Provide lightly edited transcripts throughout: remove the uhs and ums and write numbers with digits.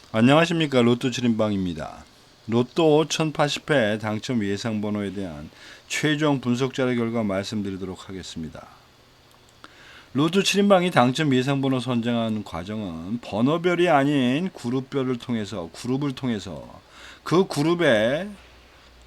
안녕하십니까. 로또 지린방입니다. 로또 1080회 당첨 예상번호에 대한 최종 분석 자료 결과 말씀드리도록 하겠습니다. 로또 7인방이 당첨 예상번호 선정하는 과정은 번호별이 아닌 그룹을 통해서 그 그룹의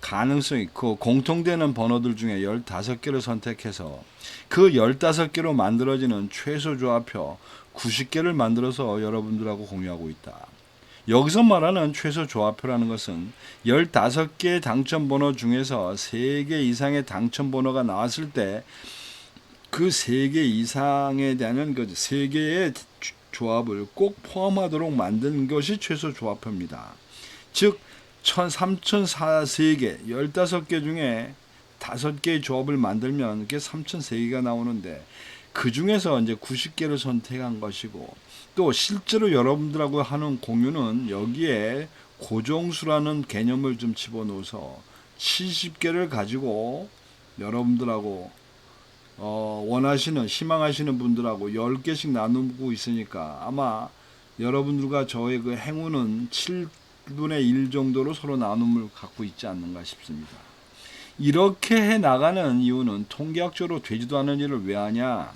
가능성이 있고 공통되는 번호들 중에 15개를 선택해서 그 15개로 만들어지는 최소 조합표 90개를 만들어서 여러분들하고 공유하고 있다. 여기서 말하는 최소 조합표라는 것은 15개의 당첨번호 중에서 3개 이상의 당첨번호가 나왔을 때 그 3개 이상에 대한 그 3개의 조합을 꼭 포함하도록 만든 것이 최소 조합표입니다. 즉 3003개 15개 중에 5개의 조합을 만들면 그게 3003개가 나오는데 그 중에서 이제 90개를 선택한 것이고, 또 실제로 여러분들하고 하는 공유는 여기에 고정수라는 개념을 좀 집어넣어서 70개를 가지고 여러분들하고 원하시는 희망하시는 분들하고 10개씩 나누고 있으니까 아마 여러분들과 저의 그 행운은 7분의 1 정도로 서로 나눔을 갖고 있지 않는가 싶습니다. 이렇게 해 나가는 이유는 통계학적으로 되지도 않은 일을 왜 하냐?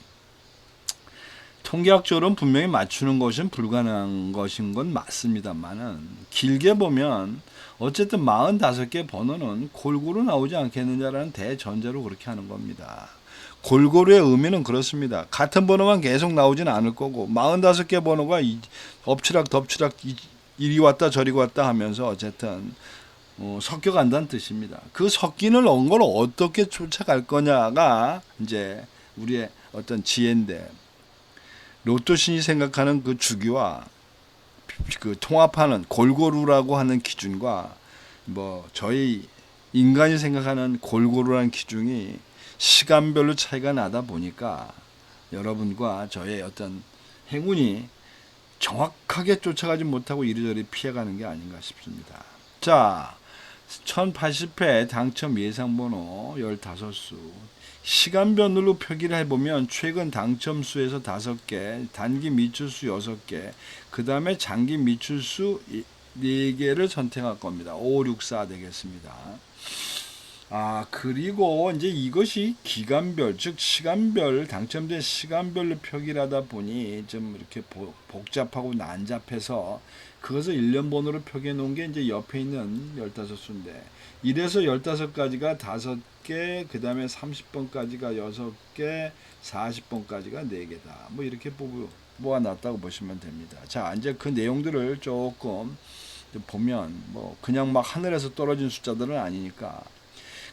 통계학적으로는 분명히 맞추는 것은 불가능한 것인 건 맞습니다만은, 길게 보면 어쨌든 45개 번호는 골고루 나오지 않겠느냐라는 대전제로 그렇게 하는 겁니다. 골고루의 의미는 그렇습니다. 같은 번호만 계속 나오진 않을 거고 45개 번호가 엎치락 덮치락 이리 왔다 저리 왔다 하면서 어쨌든 섞여간다는 뜻입니다. 그 섞이는 걸 어떻게 쫓아갈 거냐가 이제 우리의 어떤 지혜인데, 로또신이 생각하는 그 주기와 그 통합하는 골고루라고 하는 기준과 저희 인간이 생각하는 골고루라는 기준이 시간별로 차이가 나다 보니까 여러분과 저의 어떤 행운이 정확하게 쫓아가지 못하고 이리저리 피해가는 게 아닌가 싶습니다. 자, 1080회 당첨 예상번호 15수 시간별로 표기를 해보면 최근 당첨수에서 5개, 단기 미출수 6개, 그 다음에 장기 미출수 4개를 선택할 겁니다. 5, 6, 4 되겠습니다. 그리고 이제 이것이 기간별, 즉 시간별, 당첨된 시간별로 표기를 하다 보니 좀 이렇게 복잡하고 난잡해서 그것을 1년번호로 표기해 놓은 게 이제 옆에 있는 15수인데, 이래서 15가지가 5개, 그 다음에 30번까지가 6개, 40번까지가 4개다. 뭐 이렇게 모아놨다고 보시면 됩니다. 자, 이제 그 내용들을 조금 보면 그냥 막 하늘에서 떨어진 숫자들은 아니니까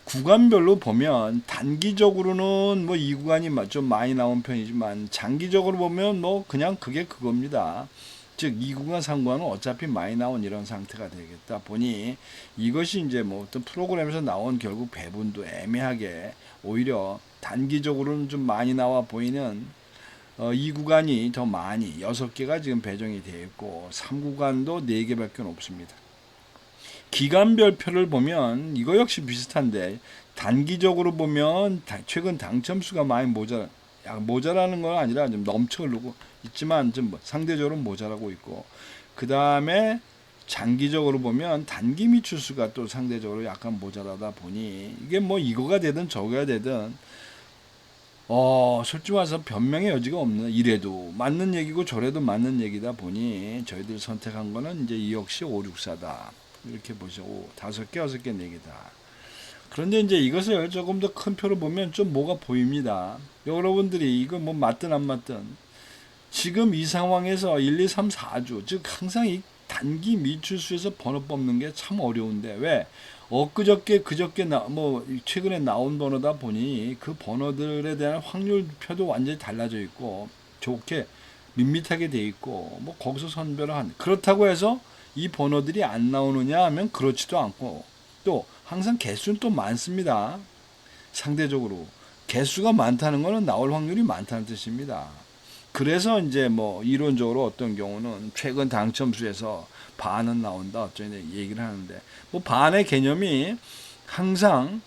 구간별로 보면 단기적으로는 이 구간이 좀 많이 나온 편이지만 장기적으로 보면 그냥 그게 그겁니다. 즉 2구간 3구간은 어차피 많이 나온 이런 상태가 되겠다 보니 이것이 이제 어떤 프로그램에서 나온 결국 배분도 애매하게 오히려 단기적으로는 좀 많이 나와 보이는 이 구간이 더 많이 6개가 지금 배정이 되어 있고 3구간도 4개밖에 없습니다. 기간별표를 보면 이거 역시 비슷한데, 단기적으로 보면 최근 당첨수가 많이 모자라는 건 아니라 좀 넘쳐 흐르고 있지만 좀 상대적으로 모자라고 있고, 그 다음에 장기적으로 보면 단기 미출수가 또 상대적으로 약간 모자라다 보니 이게 이거가 되든 저거가 되든 솔직히 말해서 변명의 여지가 없는, 이래도 맞는 얘기고 저래도 맞는 얘기다 보니 저희들이 선택한 거는 이제 이 역시 5, 6, 4다. 이렇게 보시고 5개, 6개, 4개다. 그런데 이제 이것을 조금 더 큰 표로 보면 좀 뭐가 보입니다. 여러분들이 이거 맞든 안 맞든 지금 이 상황에서 1, 2, 3, 4주, 즉 항상 이 단기 미출수에서 번호 뽑는 게 참 어려운데, 왜? 엊그저께 최근에 나온 번호다 보니 그 번호들에 대한 확률표도 완전히 달라져 있고 좋게 밋밋하게 돼 있고 거기서 선별을 한, 그렇다고 해서 이 번호들이 안 나오느냐 하면 그렇지도 않고, 또 항상 개수는 또 많습니다. 상대적으로 개수가 많다는 것은 나올 확률이 많다는 뜻입니다. 그래서 이제 이론적으로 어떤 경우는 최근 당첨수에서 반은 나온다 어쩌니 얘기를 하는데, 반의 개념이 항상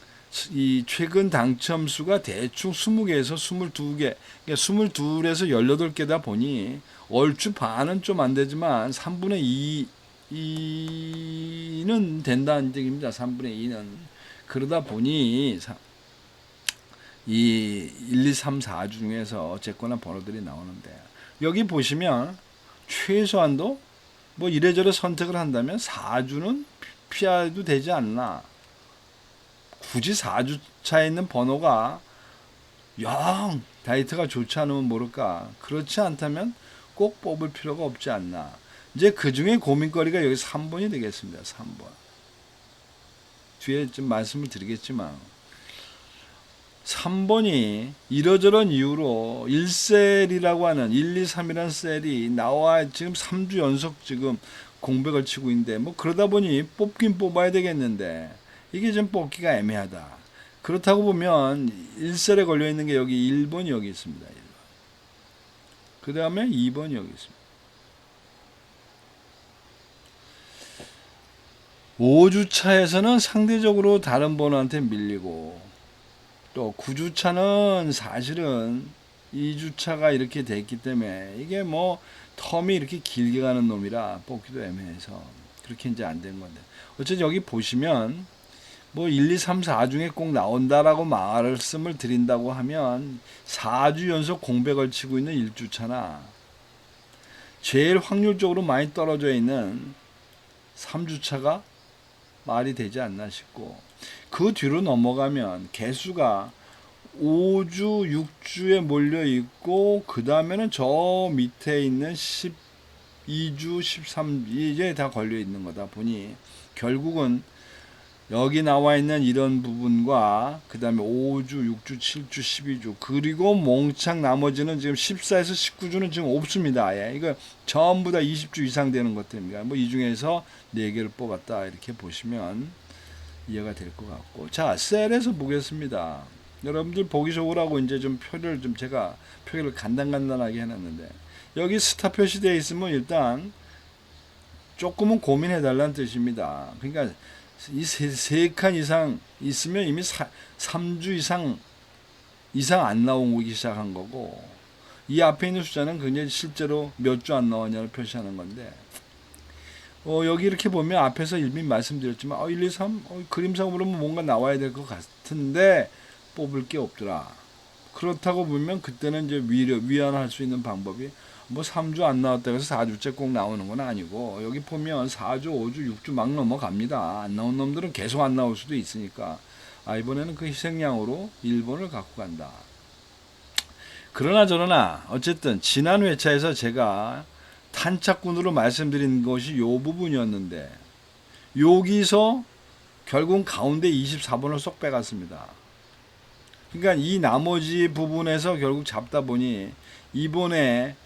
이 최근 당첨수가 대충 20개에서 22개, 그러니까 22에서 18개다 보니 얼추 반은 좀 안 되지만 3분의 2 2는 된다는 얘기입니다. 3분의 2는. 그러다 보니 이 1, 2, 3, 4 중에서 어쨌거나 번호들이 나오는데 여기 보시면 최소한도 뭐 이래저래 선택을 한다면 4주는 피해도 되지 않나. 굳이 4주차에 있는 번호가 영 다이어트가 좋지 않으면 모를까. 그렇지 않다면 꼭 뽑을 필요가 없지 않나. 이제 그 중에 고민거리가 여기 3번이 되겠습니다. 3번. 뒤에 좀 말씀을 드리겠지만 3번이 이러저런 이유로 1셀이라고 하는 1, 2, 3이라는 셀이 나와 지금 3주 연속 지금 공백을 치고 있는데 뭐 그러다 보니 뽑긴 뽑아야 되겠는데 이게 좀 뽑기가 애매하다. 그렇다고 보면 1셀에 걸려 있는 게 여기 1번이 여기 있습니다. 1번. 그 다음에 2번이 여기 있습니다. 5주차에서는 상대적으로 다른 번호한테 밀리고 또 9주차는 사실은 2주차가 이렇게 됐기 때문에 이게 뭐 텀이 이렇게 길게 가는 놈이라 뽑기도 애매해서 그렇게 이제 안 된 건데 어쨌든 여기 보시면 뭐 1, 2, 3, 4 중에 꼭 나온다라고 말씀을 드린다고 하면 4주 연속 공백을 치고 있는 1주차나 제일 확률적으로 많이 떨어져 있는 3주차가 말이 되지 않나 싶고 그 뒤로 넘어가면 개수가 5주, 6주에 몰려 있고 그 다음에는 저 밑에 있는 12주, 13주 이제 다 걸려 있는 거다 보니 결국은 여기 나와 있는 이런 부분과 그 다음에 5주, 6주, 7주, 12주 그리고 몽창 나머지는 지금 14에서 19주는 지금 없습니다. 예. 이거 전부 다 20주 이상 되는 것들입니다. 뭐 이 중에서 4개를 뽑았다 이렇게 보시면 이해가 될 것 같고 자 셀에서 보겠습니다. 여러분들 보기 좋으라고 이제 좀 표를 좀 제가 표기를 간단하게 해놨는데 여기 스타 표시되어 있으면 일단 조금은 고민해 달라는 뜻입니다. 그러니까 이 세 칸 이상 있으면 이미 3주 이상 안 나오기 시작한 거고 이 앞에 있는 숫자는 그냥 실제로 몇 주 안 나왔냐를 표시하는 건데 여기 이렇게 보면 앞에서 이미 말씀드렸지만 1, 2, 3 그림상으로 뭔가 나와야 될 것 같은데 뽑을 게 없더라. 그렇다고 보면 그때는 이제 위안할 수 있는 방법이 뭐 3주 안 나왔다 해서 4주째 꼭 나오는 건 아니고 여기 보면 4주, 5주, 6주 막 넘어갑니다. 안 나온 놈들은 계속 안 나올 수도 있으니까 이번에는 그 희생양으로 1번을 갖고 간다. 그러나 저러나 어쨌든 지난 회차에서 제가 탄착군으로 말씀드린 것이 요 부분이었는데 여기서 결국 가운데 24번을 쏙 빼갔습니다. 그러니까 이 나머지 부분에서 결국 잡다 보니 이번에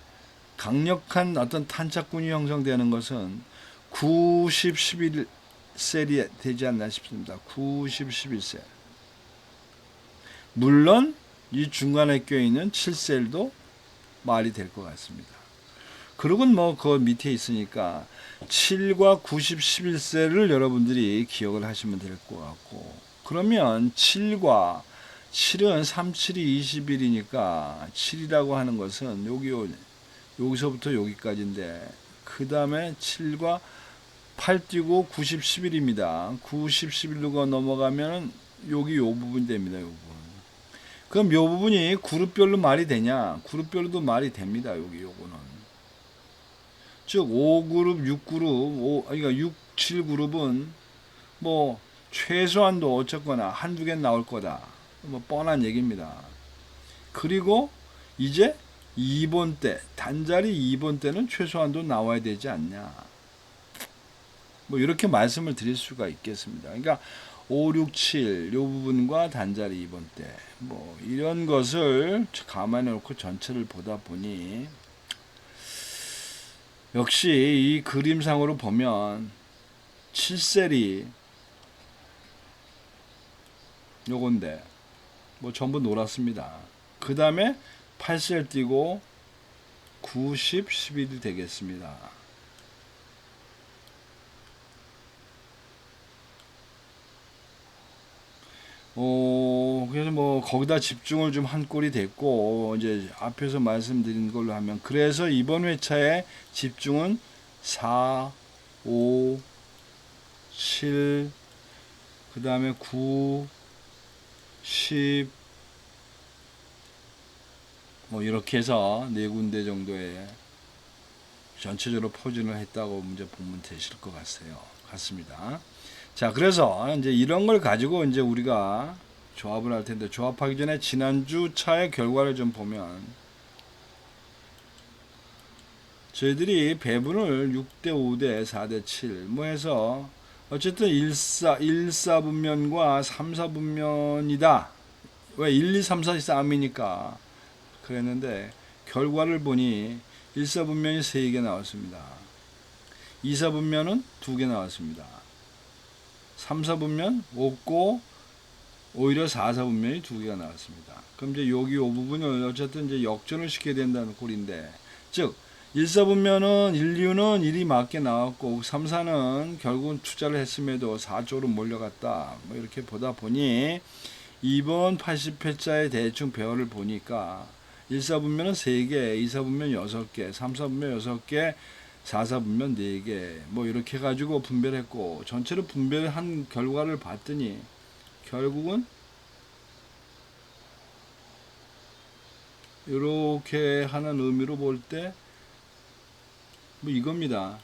강력한 어떤 탄착군이 형성되는 것은 90, 11셀이 되지 않나 싶습니다. 90, 11셀. 물론 이 중간에 껴있는 7셀도 말이 될 것 같습니다. 그리고는 뭐 그 밑에 있으니까 7과 90, 11셀을 여러분들이 기억을 하시면 될 것 같고 그러면 7과 7은 3, 7이 21이니까 7이라고 하는 것은 여기서부터 여기까지인데 그 다음에 7과 8 띄고 90, 11입니다. 90, 11로 넘어가면 여기 요 부분 됩니다. 요 부분. 그럼 요 부분이 그룹별로 말이 되냐? 그룹별로도 말이 됩니다. 요거는. 즉 5그룹, 6그룹, 그러니까 6, 7그룹은 뭐 최소한도 어쨌거나 한두 개 나올 거다. 뭐 뻔한 얘기입니다. 그리고 이제 2번 때, 단자리 2번 때는 최소한도 나와야 되지 않냐. 뭐 이렇게 말씀을 드릴 수가 있겠습니다. 그러니까 5, 6, 7 요 부분과 단자리 2번 때 뭐 이런 것을 감안해 놓고 전체를 보다 보니 역시 이 그림상으로 보면 7셀이 요건데 뭐 전부 놀았습니다. 그 다음에 8셀 띄고 90, 11이 되겠습니다. 그래서 뭐 거기다 집중을 좀 한 꼴이 됐고 이제 앞에서 말씀드린 걸로 하면 그래서 이번 회차에 집중은 4, 5, 7, 그 다음에 9, 10, 뭐 이렇게 해서 네 군데 정도의 전체적으로 포진을 했다고 문제 보면 되실 것 같습니다. 자, 그래서 이제 이런 걸 가지고 이제 우리가 조합을 할 텐데, 조합하기 전에 지난주 차의 결과를 좀 보면, 저희들이 배분을 6대 5대 4대 7 뭐 해서 어쨌든 1사분면과 3사분면이다. 왜 1, 2, 3, 4의 싸움이니까 그랬는데, 결과를 보니 1사분면이 3개 나왔습니다. 2사분면은 2개 나왔습니다. 3사분면 없고 오히려 4사분면이 2개가 나왔습니다. 그럼 이제 여기 이 부분을 어쨌든 이제 역전을 시켜야 된다는 꼴인데, 즉 1사분면은 1, 2는 1이 맞게 나왔고 3, 4는 결국은 투자를 했음에도 4쪽으로 몰려갔다. 뭐 이렇게 보다 보니 이번 80회차의 대충 배열을 보니까 1사분면은 3개, 2사분면 6개, 3사분면 6개, 4사분면 4개 뭐 이렇게 해가지고 분별했고, 전체로 분별한 결과를 봤더니 결국은 이렇게 하는 의미로 볼 때 뭐 이겁니다.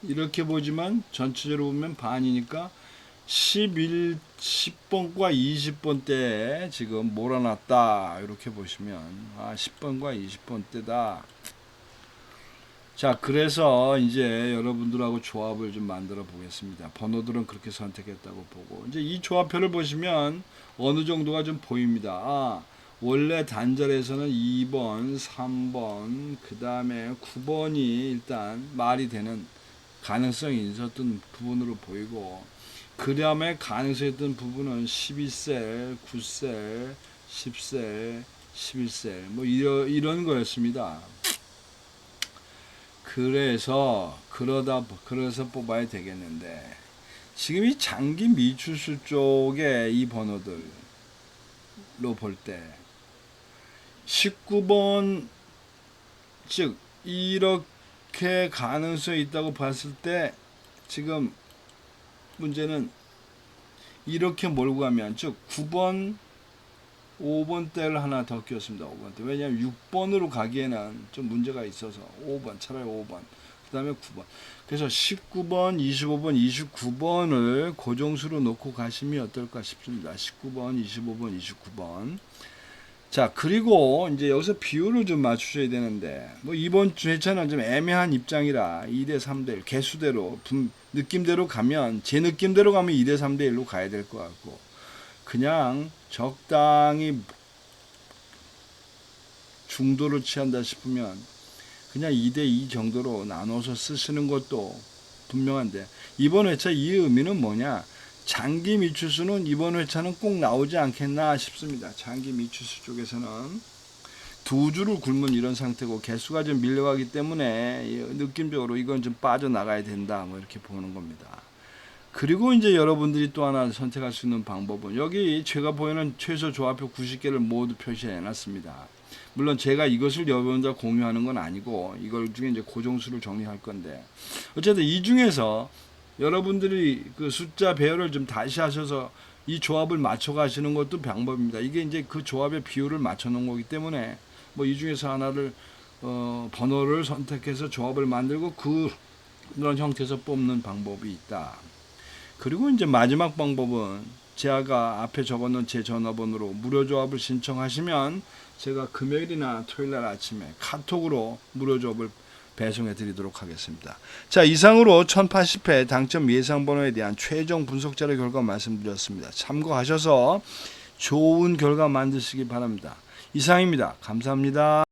이렇게 보지만 전체적으로 보면 반이니까 10번과 20번 때에 지금 몰아놨다. 이렇게 보시면 10번과 20번 때다. 자, 그래서 이제 여러분들하고 조합을 좀 만들어 보겠습니다. 번호들은 그렇게 선택했다고 보고, 이제 이 조합표를 보시면 어느 정도가 좀 보입니다. 원래 단절에서는 2번, 3번, 그 다음에 9번이 일단 말이 되는 가능성이 있었던 부분으로 보이고, 그 다음에 가능성이 있던 부분은 12셀, 9셀, 10셀, 11셀 뭐 이런 거였습니다. 그래서 뽑아야 되겠는데, 지금 이 장기 미추수 쪽에 이 번호들로 볼 때 19번, 즉 이렇게 가능성이 있다고 봤을 때, 지금 문제는 이렇게 몰고 가면, 즉 9번 5번대를 하나 더 끼웠습니다. 5번대. 왜냐하면 6번으로 가기에는 좀 문제가 있어서 5번, 차라리 5번. 그 다음에 9번. 그래서 19번, 25번, 29번을 고정수로 놓고 가시면 어떨까 싶습니다. 19번, 25번, 29번. 자, 그리고 이제 여기서 비율을 좀 맞추셔야 되는데, 뭐 이번 회차는 좀 애매한 입장이라 2대 3대 1 개수대로 느낌대로 가면, 제 느낌대로 가면 2대 3대 1로 가야 될 것 같고, 그냥 적당히 중도를 취한다 싶으면 그냥 2대 2 정도로 나눠서 쓰시는 것도 분명한데, 이번 회차 이 의미는 뭐냐, 장기 미추수는 이번 회차는 꼭 나오지 않겠나 싶습니다. 장기 미추수 쪽에서는 두 줄을 굶은 이런 상태고, 개수가 좀 밀려가기 때문에 느낌적으로 이건 좀 빠져나가야 된다, 뭐 이렇게 보는 겁니다. 그리고 이제 여러분들이 또 하나 선택할 수 있는 방법은, 여기 제가 보이는 최소 조합표 90개를 모두 표시해 놨습니다. 물론 제가 이것을 여러분들과 공유하는 건 아니고, 이걸 중에 이제 고정수를 정리할 건데, 어쨌든 이 중에서 여러분들이 그 숫자 배열을 좀 다시 하셔서 이 조합을 맞춰 가시는 것도 방법입니다. 이게 이제 그 조합의 비율을 맞춰 놓은 거기 때문에, 뭐 이 중에서 하나를 번호를 선택해서 조합을 만들고 그런 형태에서 뽑는 방법이 있다. 그리고 이제 마지막 방법은, 제가 앞에 적어놓은 제 전화번호로 무료 조합을 신청하시면 제가 금요일이나 토요일날 아침에 카톡으로 무료 조합을 배송해 드리도록 하겠습니다. 자, 이상으로 1080회 당첨 예상 번호에 대한 최종 분석 자료 결과 말씀드렸습니다. 참고하셔서 좋은 결과 만드시기 바랍니다. 이상입니다. 감사합니다.